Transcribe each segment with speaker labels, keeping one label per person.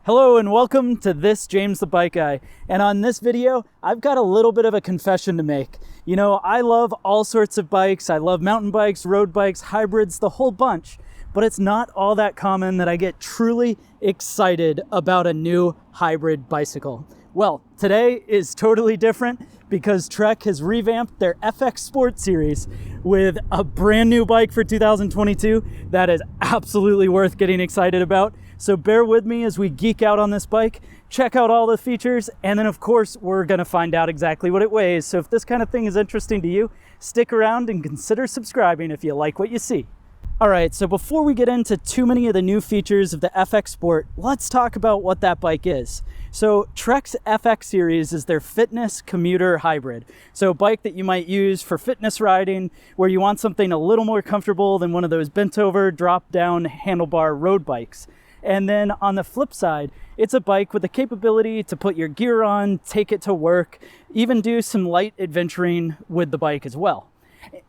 Speaker 1: Hello and welcome to this James the Bike Guy. And on this video, I've got a little bit of a confession to make. You know, I love all sorts of bikes. I love mountain bikes, road bikes, hybrids, the whole bunch. But it's not all that common that I get truly excited about a new hybrid bicycle. Well, today is totally different because Trek has revamped their FX Sport series with a brand new bike for 2022 that is absolutely worth getting excited about. So bear with me as we geek out on this bike, check out all the features, and then of course we're gonna find out exactly what it weighs. So if this kind of thing is interesting to you, stick around and consider subscribing if you like what you see. All right, so before we get into too many of the new features of the FX Sport, let's talk about what that bike is. So Trek's FX series is their fitness commuter hybrid. So a bike that you might use for fitness riding, where you want something a little more comfortable than one of those bent over, drop down handlebar road bikes. And then on the flip side, it's a bike with the capability to put your gear on, take it to work, even do some light adventuring with the bike as well.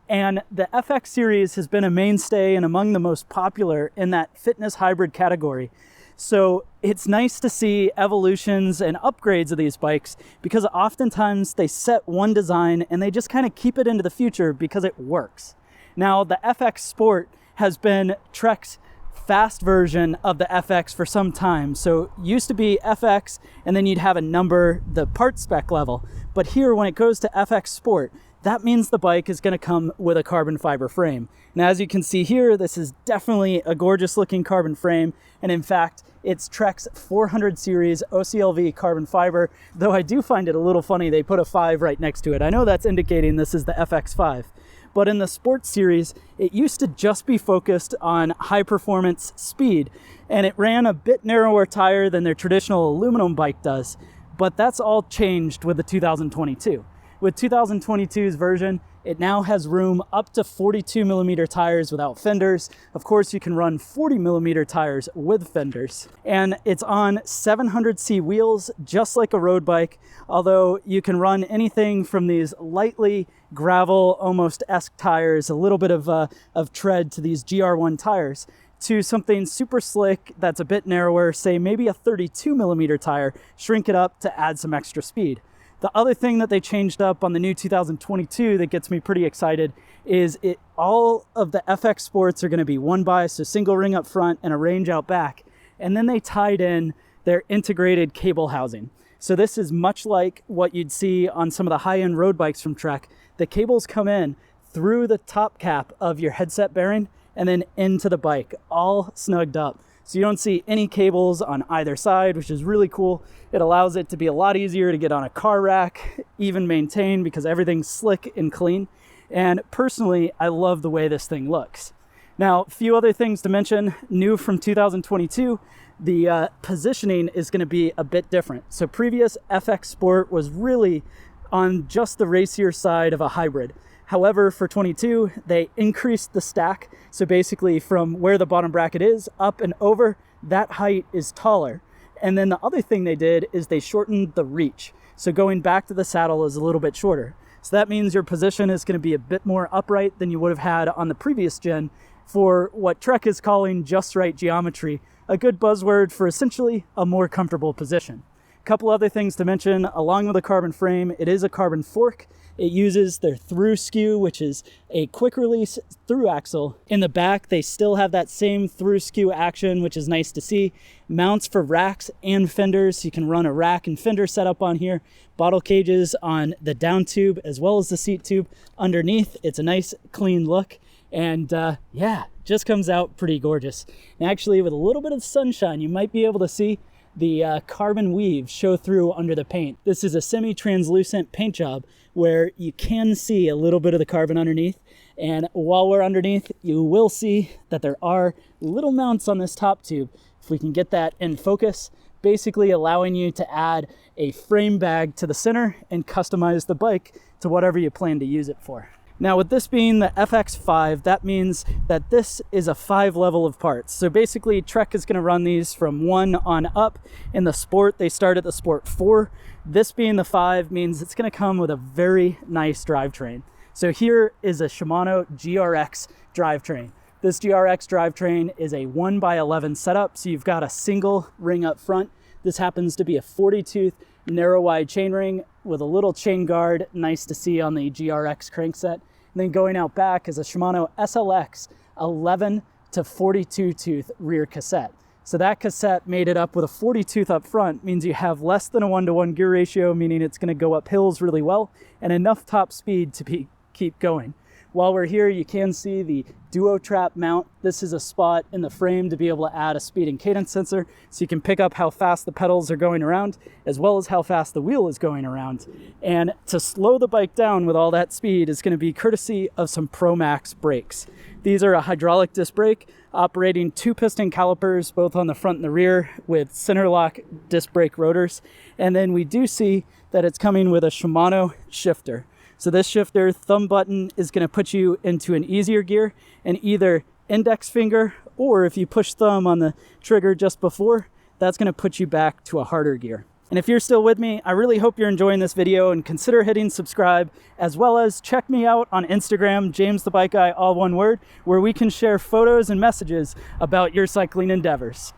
Speaker 1: And the FX series has been a mainstay and among the most popular in that fitness hybrid category. So it's nice to see evolutions and upgrades of these bikes because oftentimes they set one design and they just kind of keep it into the future because it works. Now, the FX Sport has been Trek's fast version of the FX for some time. So it used to be FX and then you'd have a number, the part spec level. But here, when it goes to FX Sport, that means the bike is going to come with a carbon fiber frame. Now, as you can see here, this is definitely a gorgeous looking carbon frame. And in fact, it's Trek's 400 series OCLV carbon fiber, though I do find it a little funny they put a 5 right next to it. I know that's indicating this is the FX5. But in the sports series, it used to just be focused on high performance speed, and it ran a bit narrower tire than their traditional aluminum bike does. But that's all changed with the 2022. With 2022's version, it now has room up to 42 millimeter tires without fenders. Of course, you can run 40 millimeter tires with fenders. And it's on 700C wheels, just like a road bike, although you can run anything from these lightly gravel, almost-esque tires, a little bit of tread to these GR1 tires, to something super slick that's a bit narrower, say maybe a 32 millimeter tire, shrink it up to add some extra speed. The other thing that they changed up on the new 2022 that gets me pretty excited is all of the FX Sports are going to be one by, so single ring up front and a range out back. And then they tied in their integrated cable housing. So this is much like what you'd see on some of the high-end road bikes from Trek. The cables come in through the top cap of your headset bearing and then into the bike, all snugged up. So you don't see any cables on either side, which is really cool. It allows it to be a lot easier to get on a car rack, even maintain, because everything's slick and clean. And personally, I love the way this thing looks. Now, a few other things to mention, new from 2022, the positioning is going to be a bit different. So previous FX Sport was really on just the racier side of a hybrid. However, for 22, they increased the stack. So basically from where the bottom bracket is up and over, that height is taller. And then the other thing they did is they shortened the reach. So going back to the saddle is a little bit shorter. So that means your position is going to be a bit more upright than you would have had on the previous gen for what Trek is calling just right geometry, a good buzzword for essentially a more comfortable position. A couple other things to mention, along with a carbon frame, it is a carbon fork. It uses their through skew, which is a quick release through axle. In the back, they still have that same through skew action, which is nice to see. Mounts for racks and fenders. So you can run a rack and fender setup on here. Bottle cages on the down tube as well as the seat tube underneath. It's a nice clean look. And yeah, just comes out pretty gorgeous. And actually, with a little bit of sunshine, you might be able to see the carbon weave show through under the paint. This is a semi-translucent paint job where you can see a little bit of the carbon underneath. And while we're underneath, you will see that there are little mounts on this top tube. If we can get that in focus, basically allowing you to add a frame bag to the center and customize the bike to whatever you plan to use it for. Now, with this being the FX5, that means that this is a 5 level of parts. So basically, Trek is going to run these from 1 on up. In the Sport, they start at the Sport 4. This being the 5 means it's going to come with a very nice drivetrain. So here is a Shimano GRX drivetrain. This GRX drivetrain is a 1x11 setup, so you've got a single ring up front This happens to be a 40-tooth narrow wide chainring with a little chain guard, nice to see on the GRX crankset. And then going out back is a Shimano SLX 11 to 42 tooth rear cassette. So that cassette made it up with a 40 tooth up front, means you have less than a 1-to-1 gear ratio, meaning it's going to go up hills really well, and enough top speed to keep going. While we're here, you can see the Duo Trap mount. This is a spot in the frame to be able to add a speed and cadence sensor, so you can pick up how fast the pedals are going around, as well as how fast the wheel is going around. And to slow the bike down with all that speed is going to be courtesy of some Pro Max brakes. These are a hydraulic disc brake, operating 2 piston calipers, both on the front and the rear, with center lock disc brake rotors. And then we do see that it's coming with a Shimano shifter. So this shifter thumb button is going to put you into an easier gear, and either index finger, or if you push thumb on the trigger just before, that's going to put you back to a harder gear. And if you're still with me, I really hope you're enjoying this video, and consider hitting subscribe, as well as check me out on Instagram, James the Bike Guy, all one word, where we can share photos and messages about your cycling endeavors.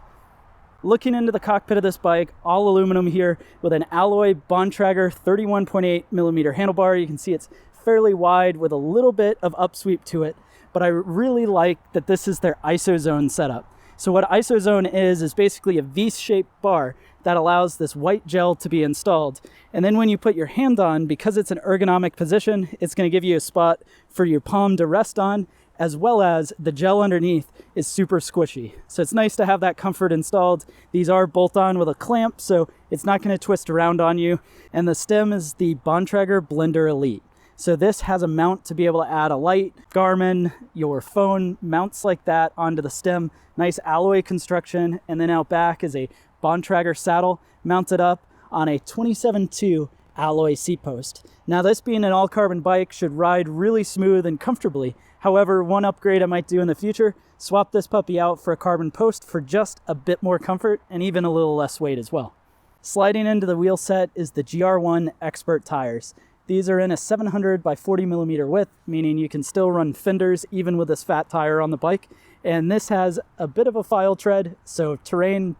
Speaker 1: Looking into the cockpit of this bike, all aluminum here with an alloy Bontrager 31.8 millimeter handlebar. You can see it's fairly wide with a little bit of upsweep to it, but I really like that this is their ISOZone setup. So what ISOZone is basically a V-shaped bar that allows this white gel to be installed. And then when you put your hand on, because it's an ergonomic position, it's going to give you a spot for your palm to rest on, as well as the gel underneath is super squishy. So it's nice to have that comfort installed. These are bolt-on with a clamp, so it's not going to twist around on you. And the stem is the Bontrager Blender Elite. So this has a mount to be able to add a light, Garmin, your phone, mounts like that onto the stem. Nice alloy construction. And then out back is a Bontrager saddle mounted up on a 27.2 alloy seat post. Now, this being an all-carbon bike should ride really smooth and comfortably. However, one upgrade I might do in the future, swap this puppy out for a carbon post for just a bit more comfort and even a little less weight as well. Sliding into the wheel set is the GR1 Expert tires. These are in a 700 by 40 millimeter width, meaning you can still run fenders even with this fat tire on the bike. And this has a bit of a file tread, so terrain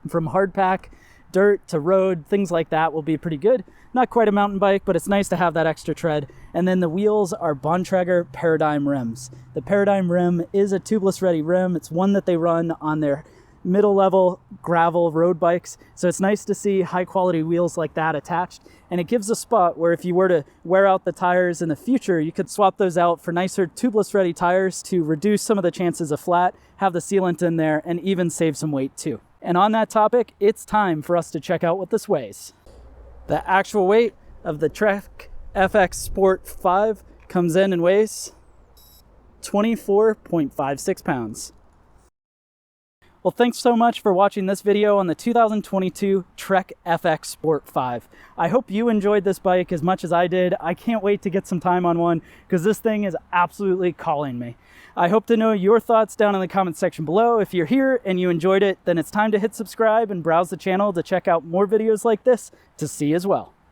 Speaker 1: from hard pack, dirt to road, things like that will be pretty good. Not quite a mountain bike, but it's nice to have that extra tread. And then the wheels are Bontrager Paradigm rims. The Paradigm rim is a tubeless-ready rim. It's one that they run on their middle-level gravel road bikes. So it's nice to see high-quality wheels like that attached. And it gives a spot where if you were to wear out the tires in the future, you could swap those out for nicer tubeless-ready tires to reduce some of the chances of flat, have the sealant in there, and even save some weight too. And on that topic, it's time for us to check out what this weighs. The actual weight of the Trek FX Sport 5 comes in and weighs 24.56 pounds. Well, thanks so much for watching this video on the 2022 Trek FX Sport 5. I hope you enjoyed this bike as much as I did. I can't wait to get some time on one because this thing is absolutely calling me. I hope to know your thoughts down in the comment section below. If you're here and you enjoyed it, then it's time to hit subscribe and browse the channel to check out more videos like this to see as well.